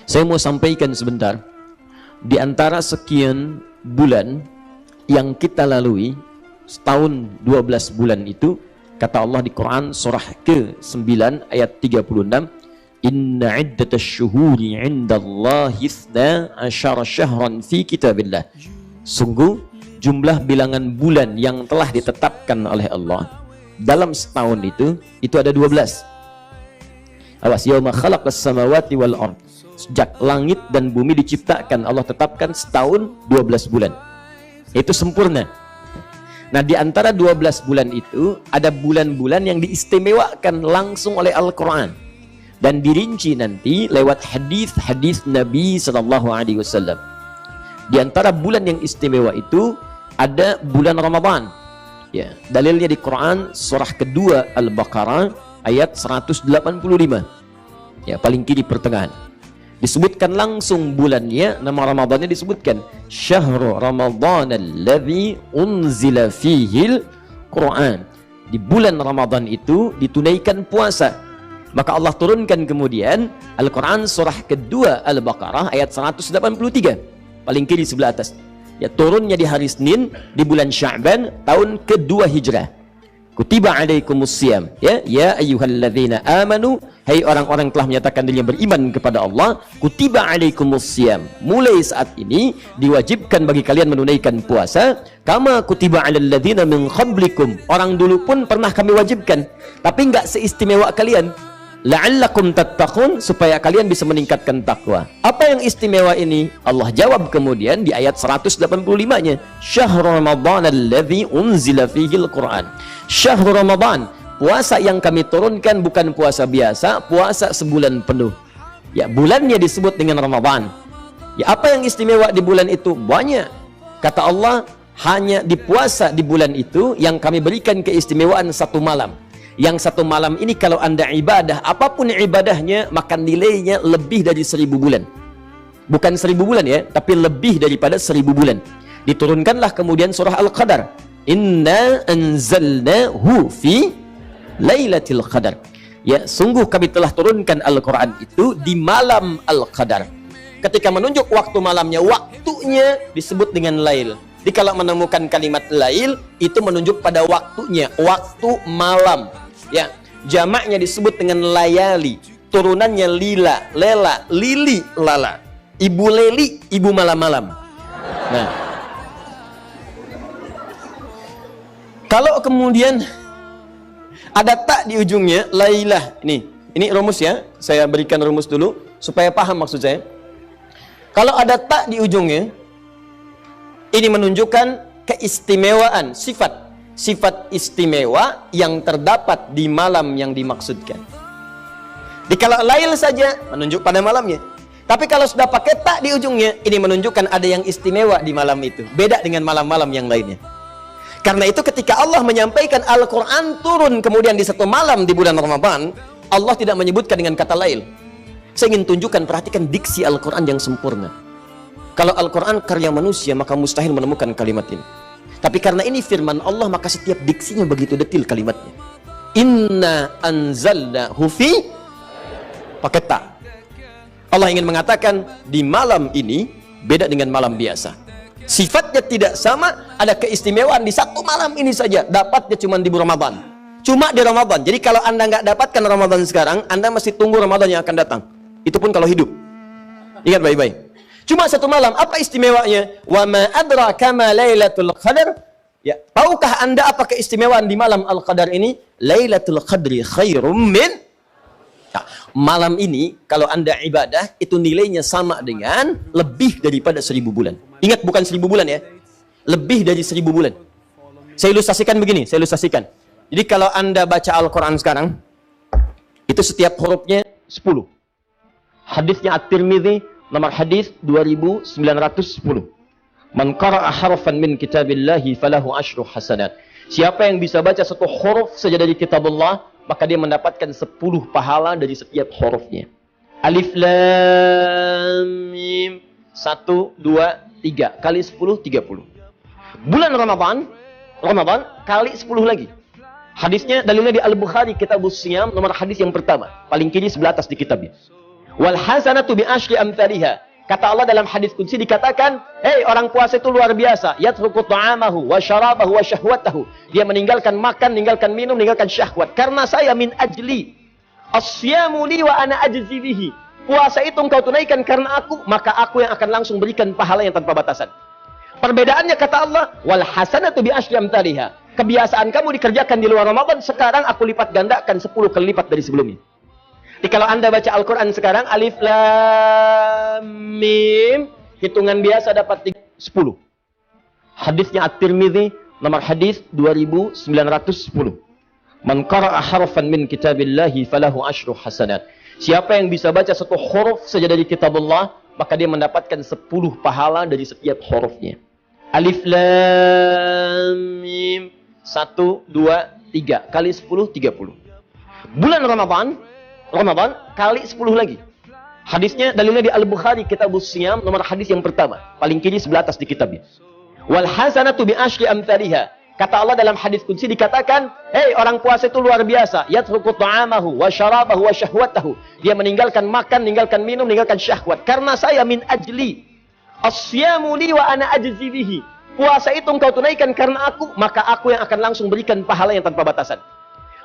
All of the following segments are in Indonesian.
Saya mau sampaikan sebentar, di antara sekian bulan yang kita lalui, setahun 12 bulan itu, kata Allah di Quran surah ke-9 ayat 36, inna iddatash syuhuri 'indallahi 12 syahran fi kitabillah. Sungguh jumlah bilangan bulan yang telah ditetapkan oleh Allah dalam setahun itu ada 12. Awas, yauma khalaqas samawati wal ard. Sejak langit dan bumi diciptakan, Allah tetapkan setahun 12 bulan. Itu sempurna. Nah, di antara 12 bulan itu ada bulan-bulan yang diistimewakan langsung oleh Al-Quran dan dirinci nanti lewat hadis-hadis Nabi SAW. Di antara bulan yang istimewa itu ada bulan Ramadan. Ya, dalilnya di Quran surah kedua Al-Baqarah ayat 185. Ya, paling kiri pertengahan. Disebutkan langsung bulannya, nama Ramadannya disebutkan Syahrul Ramadan alladzi unzila fihil Quran. Di bulan Ramadan itu ditunaikan puasa. Maka Allah turunkan kemudian Al-Quran surah kedua Al-Baqarah ayat 183, paling kiri sebelah atas. Ya, turunnya di hari Senin di bulan Sya'ban tahun kedua Hijrah. Kutiba alaikumus siyam, ya ayyuhalladzina amanu, hai orang-orang telah menyatakan dirinya beriman kepada Allah, kutiba alaikumus siyam, mulai saat ini diwajibkan bagi kalian menunaikan puasa, kama kutiba alal ladzina min qablikum, orang dulu pun pernah kami wajibkan, tapi enggak seistimewa kalian, la'allakum tattaqun, supaya kalian bisa meningkatkan takwa. Apa yang istimewa ini? Allah jawab kemudian di ayat 185-nya, Syahrul Ramadan alladzi unzila fihil Quran. Syahrul Ramadan, puasa yang kami turunkan bukan puasa biasa, puasa sebulan penuh. Ya, bulannya disebut dengan Ramadan. Ya, apa yang istimewa di bulan itu? Banyak. Kata Allah, hanya di puasa di bulan itu yang kami berikan keistimewaan satu malam. Yang satu malam ini kalau Anda ibadah, apapun ibadahnya, maka nilainya lebih dari 1000 bulan. Bukan 1000 bulan ya, tapi lebih daripada 1000 bulan. Diturunkanlah kemudian surah Al-Qadar. Inna anzalnahu fi lailatul qadar. Ya, sungguh kami telah turunkan Al-Quran itu di malam Al-Qadar. Ketika menunjuk waktu malamnya, waktunya disebut dengan lail. Jadi kalau menemukan kalimat lail, itu menunjuk pada waktunya, waktu malam. Ya, jamaknya disebut dengan layali, turunannya lila, lela, lili, lala. Ibu leli, ibu malam-malam. Nah, kalau kemudian ada tak di ujungnya, lailah. Ini rumus ya. Saya berikan rumus dulu supaya paham maksud saya. Kalau ada tak di ujungnya, ini menunjukkan keistimewaan, sifat istimewa yang terdapat di malam yang dimaksudkan. Di kalau lail saja menunjuk pada malamnya. Tapi kalau sudah pakai tak di ujungnya, ini menunjukkan ada yang istimewa di malam itu. Beda dengan malam-malam yang lainnya. Karena itu ketika Allah menyampaikan Al-Quran turun kemudian di satu malam di bulan Ramadan, Allah tidak menyebutkan dengan kata lail. Saya ingin tunjukkan, perhatikan diksi Al-Quran yang sempurna. Kalau Al-Quran karya manusia, maka mustahil menemukan kalimat ini. Tapi karena ini firman Allah, maka setiap diksinya begitu detil kalimatnya. Inna anzalnahu fi, pakai ta. Allah ingin mengatakan di malam ini beda dengan malam biasa. Sifatnya tidak sama, ada keistimewaan di satu malam ini saja. Dapatnya cuma di Ramadan. Cuma di Ramadan. Jadi kalau Anda nggak dapatkan Ramadan sekarang, Anda mesti tunggu Ramadan yang akan datang. Itu pun kalau hidup. Ingat baik-baik. Cuma satu malam. Apa istimewanya? Wa ma adraka ma lailatul qadar. Ya, tahukah Anda apa keistimewaan di malam Al-Qadar ini? Lailatul Qadri khairum min. Nah, malam ini kalau Anda ibadah itu nilainya sama dengan lebih daripada 1000 bulan. Ingat, bukan 1000 bulan ya, lebih dari 1000 bulan. Saya ilustrasikan begini, jadi kalau Anda baca Al-Quran sekarang, itu setiap hurufnya 10. Hadisnya At-Tirmidzi nomor hadis 2910. Man qara'a harfan min kitabillahi falahu asyru hasanat. Siapa yang bisa baca satu huruf saja dari kitabullah, maka dia mendapatkan 10 pahala dari setiap hurufnya. Alif Lam Mim, 1, 2, 3 kali 10, 30. Bulan Ramadan kali 10 lagi. Hadisnya dalilnya di Al-Bukhari Kitabus Siyam nomor hadis yang pertama, paling kiri sebelah atas di kitabnya. Wal hasanatu bi asyri amthaliha. Kata Allah dalam hadis qudsi dikatakan, "Hei, orang puasa itu luar biasa. Yatruku ta'amahu wa syarabahu wa syahwatahu." Dia meninggalkan makan, meninggalkan minum, meninggalkan syahwat. Karena saya min ajli. Asyamu li wa ana ajzi bihi. Puasa itu engkau tunaikan karena aku, maka aku yang akan langsung berikan pahala yang tanpa batasan. Perbedaannya kata Allah, "Wal hasanatu bi asyri amthaliha." Kebiasaan kamu dikerjakan di luar Ramadan, sekarang aku lipat gandakan 10 kali lipat dari sebelumnya. Jadi kalau Anda baca Al-Quran sekarang, alif lam mim, hitungan biasa dapat 10. Hadisnya At-Tirmidzi, nomor hadis 2910. Man qara'a harfan min kitabillahi falahu asyru hasanat. Siapa yang bisa baca satu huruf saja dari kitab Allah, maka dia mendapatkan 10 pahala dari setiap hurufnya. Alif lam mim, 1, 2, 3. Kali 10, 30. Bulan Ramadan kali 10 lagi. Hadisnya dalilnya di Al-Bukhari Kitabus Siyam, nomor hadis yang pertama, paling kiri sebelah atas di kitabnya. Wal hasanatu bi asyri amthaliha. Kata Allah dalam hadis qudsi dikatakan, "Hei, orang puasa itu luar biasa. Yatruku ta'amahu wa syarabahu wa syahwatahu." Dia meninggalkan makan, meninggalkan minum, meninggalkan syahwat. Karena saya min ajli. Asyamu li wa ana ajzi bihi. Puasa itu engkau tunaikan karena aku, maka aku yang akan langsung berikan pahala yang tanpa batasan.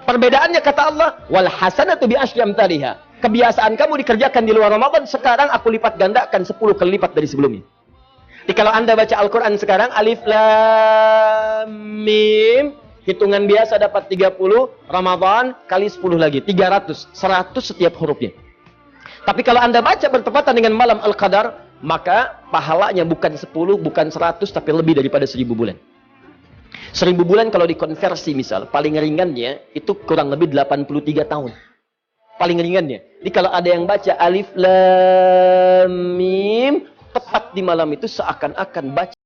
Perbedaannya kata Allah, "Wal hasanatu bi asyri amthaliha." Kebiasaan kamu dikerjakan di luar Ramadan, sekarang aku lipat gandakan 10 kali lipat dari sebelumnya. Jadi kalau Anda baca Al-Quran sekarang, alif lam mim, hitungan biasa dapat 30, Ramadan kali 10 lagi, 300, 100 setiap hurufnya. Tapi kalau Anda baca bertepatan dengan malam Al-Qadar, maka pahalanya bukan 10, bukan 100, tapi lebih daripada 1000 bulan. 1000 bulan kalau dikonversi misal, paling ringannya itu kurang lebih 83 tahun. Paling ringannya. Jadi kalau ada yang baca alif lam mim, tepat di malam itu seakan-akan baca